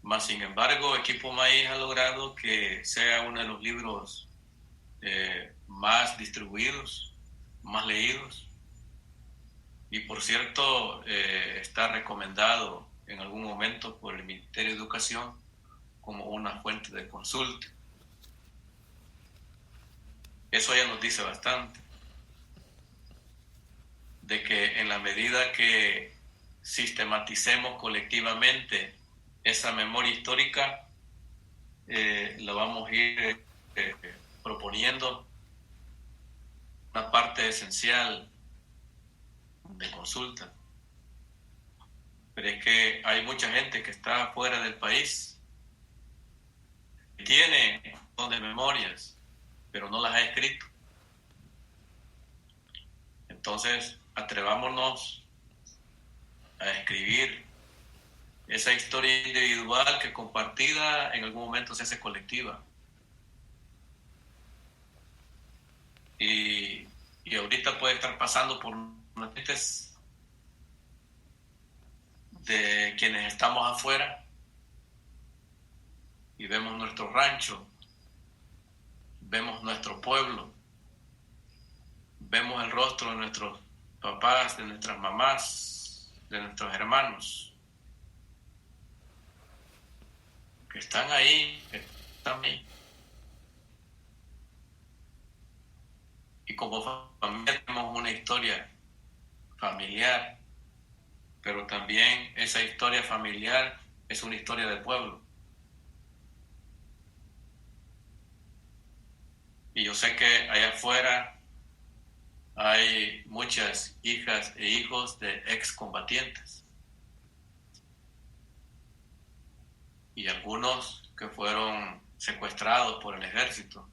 Más sin embargo, Equipo Maíz ha logrado que sea uno de los libros más distribuidos, más leídos. Y por cierto, está recomendado en algún momento por el Ministerio de Educación como una fuente de consulta. Eso ya nos dice bastante, de que en la medida que sistematicemos colectivamente esa memoria histórica, la vamos a ir proponiendo una parte esencial de consulta. Pero es que hay mucha gente que está fuera del país, que tiene un montón de memorias, pero no las ha escrito. Entonces, atrevámonos a escribir esa historia individual que compartida en algún momento se hace colectiva. Y ahorita puede estar pasando por momentos de quienes estamos afuera y vemos nuestro rancho, vemos nuestro pueblo, vemos el rostro de nuestros papás, de nuestras mamás, de nuestros hermanos, que están ahí, Y como familia tenemos una historia familiar, pero también esa historia familiar es una historia de pueblo. Y yo sé que allá afuera hay muchas hijas e hijos de excombatientes. Y algunos que fueron secuestrados por el ejército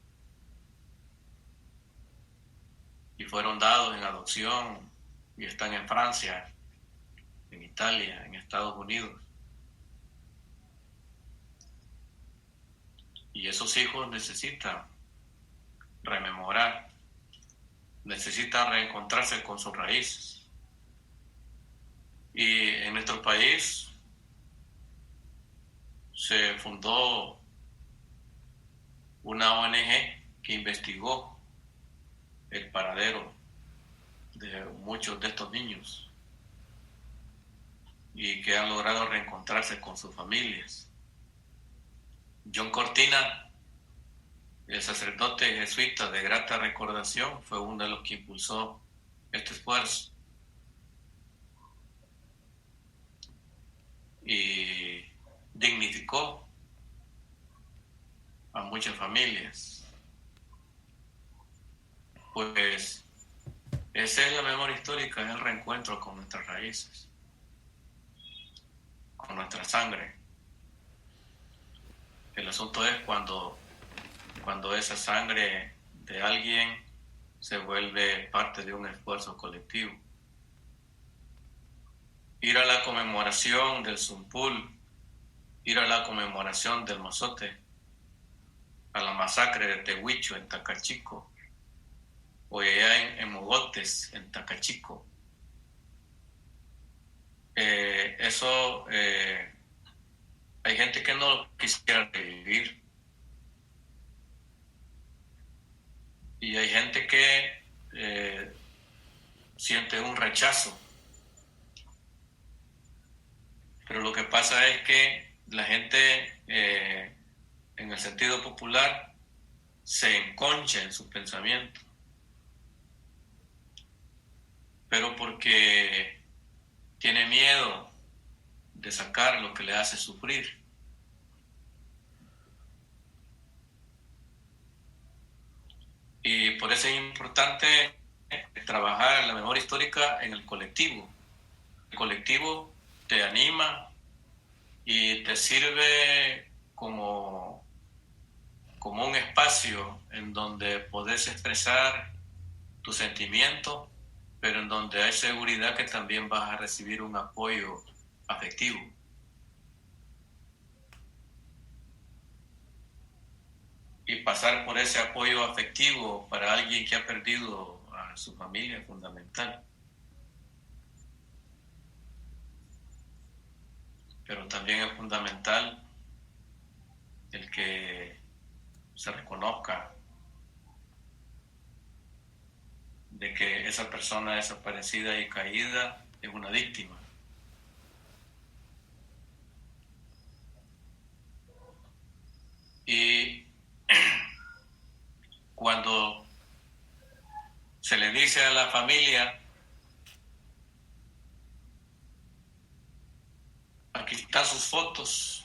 y fueron dados en adopción y están en Francia, en Italia, en Estados Unidos. Y esos hijos necesitan rememorar, necesitan reencontrarse con sus raíces. Y en nuestro país se fundó una ONG que investigó el paradero de muchos de estos niños y que han logrado reencontrarse con sus familias. John Cortina, el sacerdote jesuita de grata recordación, fue uno de los que impulsó este esfuerzo. Y dignificó a muchas familias. Pues esa es la memoria histórica, es el reencuentro con nuestras raíces, con nuestra sangre. El asunto es cuando esa sangre de alguien se vuelve parte de un esfuerzo colectivo. Ir a la conmemoración del Zumpul, ir a la conmemoración del Mozote, a la masacre de Tehuicho en Tacachico, o allá en Mogotes, en Tacachico. Eso hay gente que no lo quisiera revivir. Y hay gente que siente un rechazo. Pero lo que pasa es que la gente, en el sentido popular, se enconcha en su pensamiento. Pero porque tiene miedo de sacar lo que le hace sufrir. Y por eso es importante trabajar la memoria histórica en el colectivo. El colectivo te anima y te sirve como un espacio en donde podés expresar tu sentimiento, pero en donde hay seguridad que también vas a recibir un apoyo afectivo. Y pasar por ese apoyo afectivo para alguien que ha perdido a su familia es fundamental. Pero también es fundamental el que se reconozca de que esa persona desaparecida y caída es una víctima. Y cuando se le dice a la familia, aquí están sus fotos,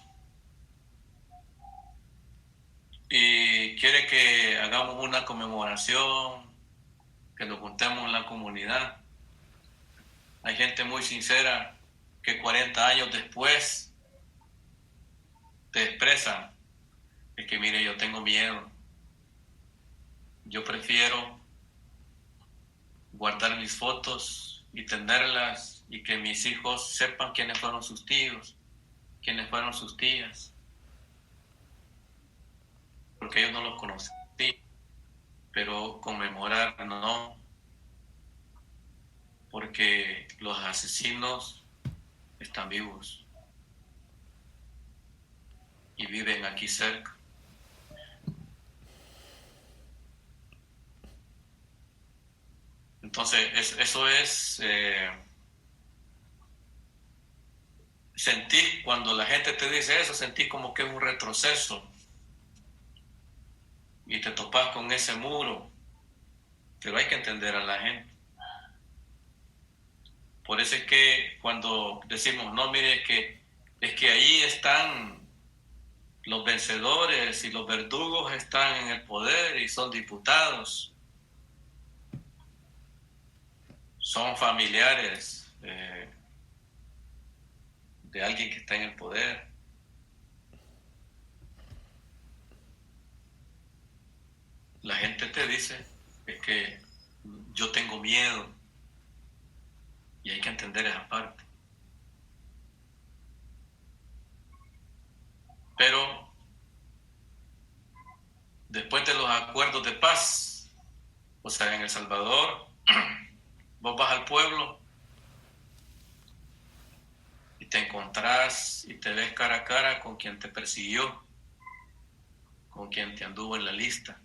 y quiere que hagamos una conmemoración, que nos juntemos en la comunidad. Hay gente muy sincera que 40 años después te expresan, es que mire, yo tengo miedo, yo prefiero guardar mis fotos y tenerlas y que mis hijos sepan quiénes fueron sus tíos, quiénes fueron sus tías, porque ellos no los conocen, pero conmemorar no, porque los asesinos están vivos y viven aquí cerca. Entonces, eso es sentir, cuando la gente te dice eso, sentir como que es un retroceso y te topas con ese muro, pero hay que entender a la gente. Por eso es que cuando decimos, no, mire, es que ahí están los vencedores y los verdugos están en el poder y son diputados, son familiares de alguien que está en el poder. La gente te dice, es que yo tengo miedo, y hay que entender esa parte. Pero después de los acuerdos de paz, o sea, en El Salvador, vos vas al pueblo y te encontrás y te ves cara a cara con quien te persiguió, con quien te anduvo en la lista.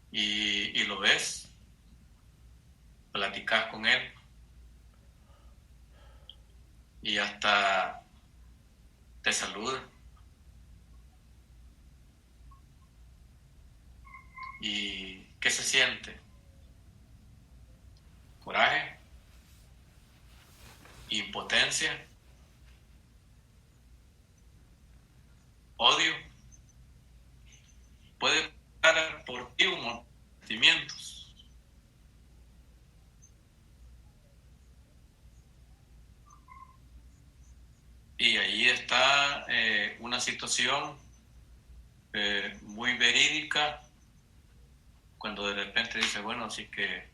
Y lo ves, platicás con él y hasta te saluda. ¿Y qué se siente? Coraje, impotencia, odio. Puede pasar por ti un montón de sentimientos. Y ahí está una situación muy verídica, cuando de repente dice, bueno, así que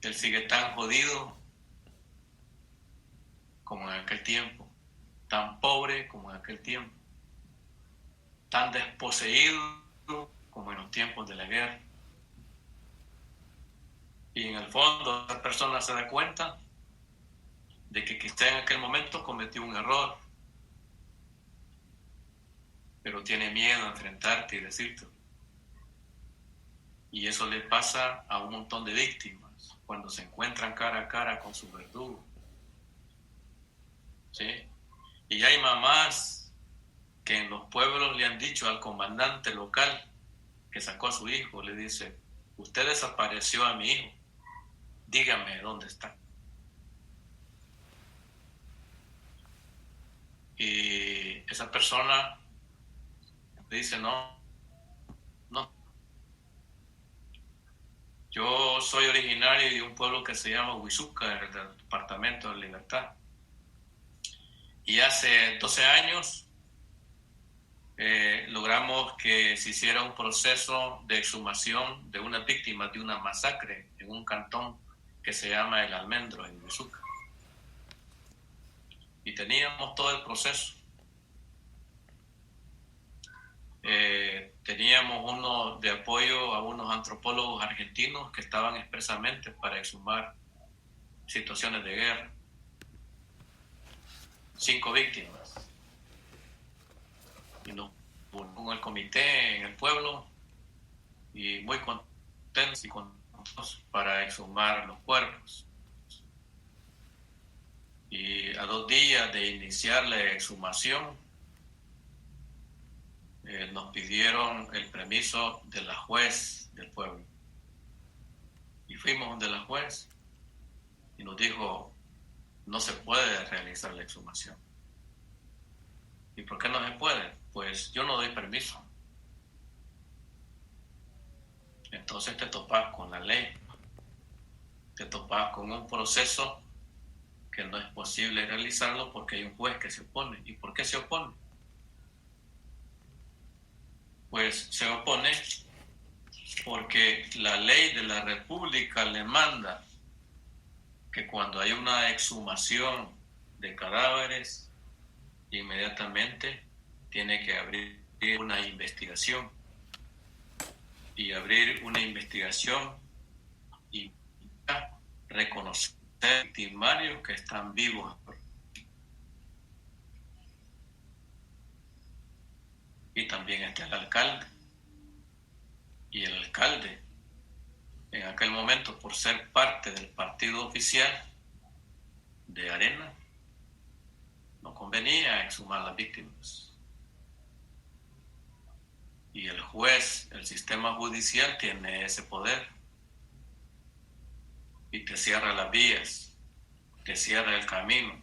él sigue tan jodido como en aquel tiempo, tan pobre como en aquel tiempo, tan desposeído como en los tiempos de la guerra. Y en el fondo esa persona se da cuenta de que quizá en aquel momento cometió un error, pero tiene miedo a enfrentarte y decirte. Y eso le pasa a un montón de víctimas cuando se encuentran cara a cara con su verdugo. ¿Sí? Y hay mamás que en los pueblos le han dicho al comandante local que sacó a su hijo, le dice, usted desapareció a mi hijo, dígame dónde está. Y esa persona le dice, no, yo soy originario de un pueblo que se llama Huizuca, del Departamento de Libertad. Y hace 12 años logramos que se hiciera un proceso de exhumación de una víctima de una masacre en un cantón que se llama El Almendro, en Huizuca. Y teníamos todo el proceso. Teníamos uno de apoyo a unos antropólogos argentinos que estaban expresamente para exhumar situaciones de guerra. 5 víctimas. Y nos unimos con el comité en el pueblo y muy contentos y contentos para exhumar los cuerpos. Y a 2 días de iniciar la exhumación, nos pidieron el permiso de la juez del pueblo. Y fuimos donde la juez y nos dijo, no se puede realizar la exhumación. ¿Y por qué no se puede? Pues yo no doy permiso. Entonces te topas con la ley, te topas con un proceso que no es posible realizarlo porque hay un juez que se opone. ¿Y por qué se opone? Pues se opone porque la ley de la República le manda que cuando hay una exhumación de cadáveres, inmediatamente tiene que abrir una investigación. Y abrir una investigación y reconocer victimarios que están vivos. Y también está el alcalde. Y el alcalde, en aquel momento, por ser parte del partido oficial de Arena, no convenía exhumar las víctimas. Y el juez, el sistema judicial tiene ese poder. Y te cierra las vías, te cierra el camino.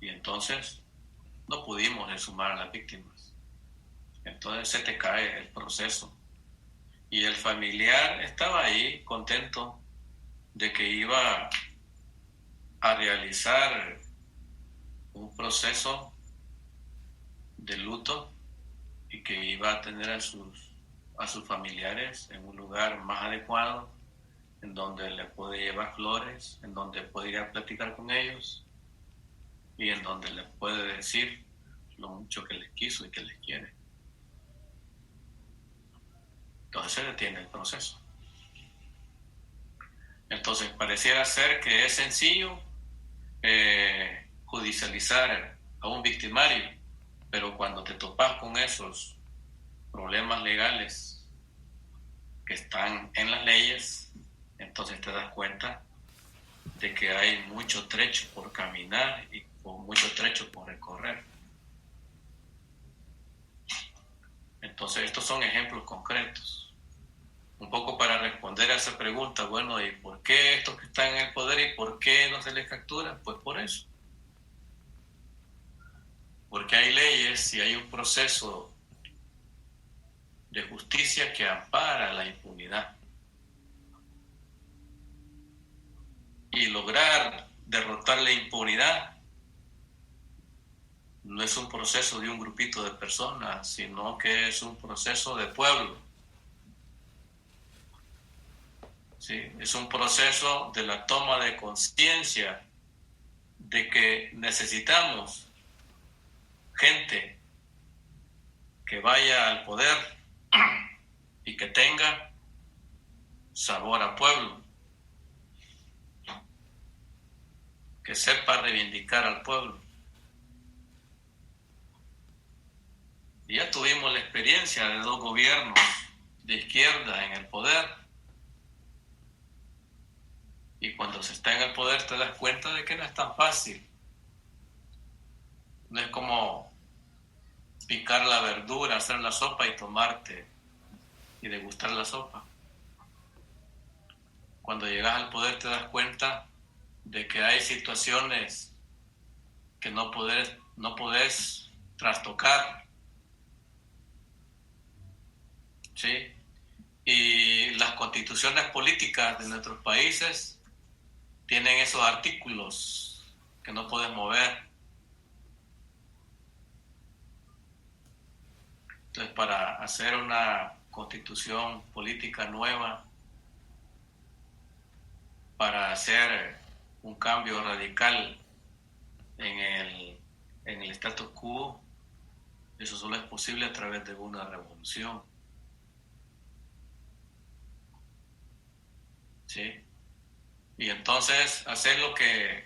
Y entonces no pudimos exhumar a las víctimas. Entonces se te cae el proceso. Y el familiar estaba ahí contento de que iba a realizar un proceso de luto y que iba a tener a sus familiares en un lugar más adecuado, en donde le puede llevar flores, en donde puede ir a platicar con ellos y en donde les puede decir lo mucho que les quiso y que les quiere. Entonces se detiene el proceso. Entonces pareciera ser que es sencillo judicializar a un victimario, pero cuando te topas con esos problemas legales que están en las leyes, entonces te das cuenta de que hay mucho trecho por caminar y mucho trecho por recorrer. Entonces estos son ejemplos concretos. Un poco para responder a esa pregunta, bueno, ¿y por qué estos que están en el poder y por qué no se les captura? Pues por eso. Porque hay leyes y hay un proceso de justicia que ampara la impunidad. Y lograr derrotar la impunidad no es un proceso de un grupito de personas, sino que es un proceso de pueblo. ¿Sí? Es un proceso de la toma de conciencia de que necesitamos gente que vaya al poder y que tenga sabor a pueblo, que sepa reivindicar al pueblo. Y ya tuvimos la experiencia de 2 gobiernos de izquierda en el poder. Y cuando se está en el poder te das cuenta de que no es tan fácil. No es como picar la verdura, hacer la sopa y tomarte y degustar la sopa. Cuando llegas al poder te das cuenta de que hay situaciones que no podés trastocar. ¿Sí? Y las constituciones políticas de nuestros países tienen esos artículos que no puedes mover. Entonces, para hacer una constitución política nueva, para hacer un cambio radical en el status quo, eso solo es posible a través de una revolución. ¿Sí? Y entonces hacer lo que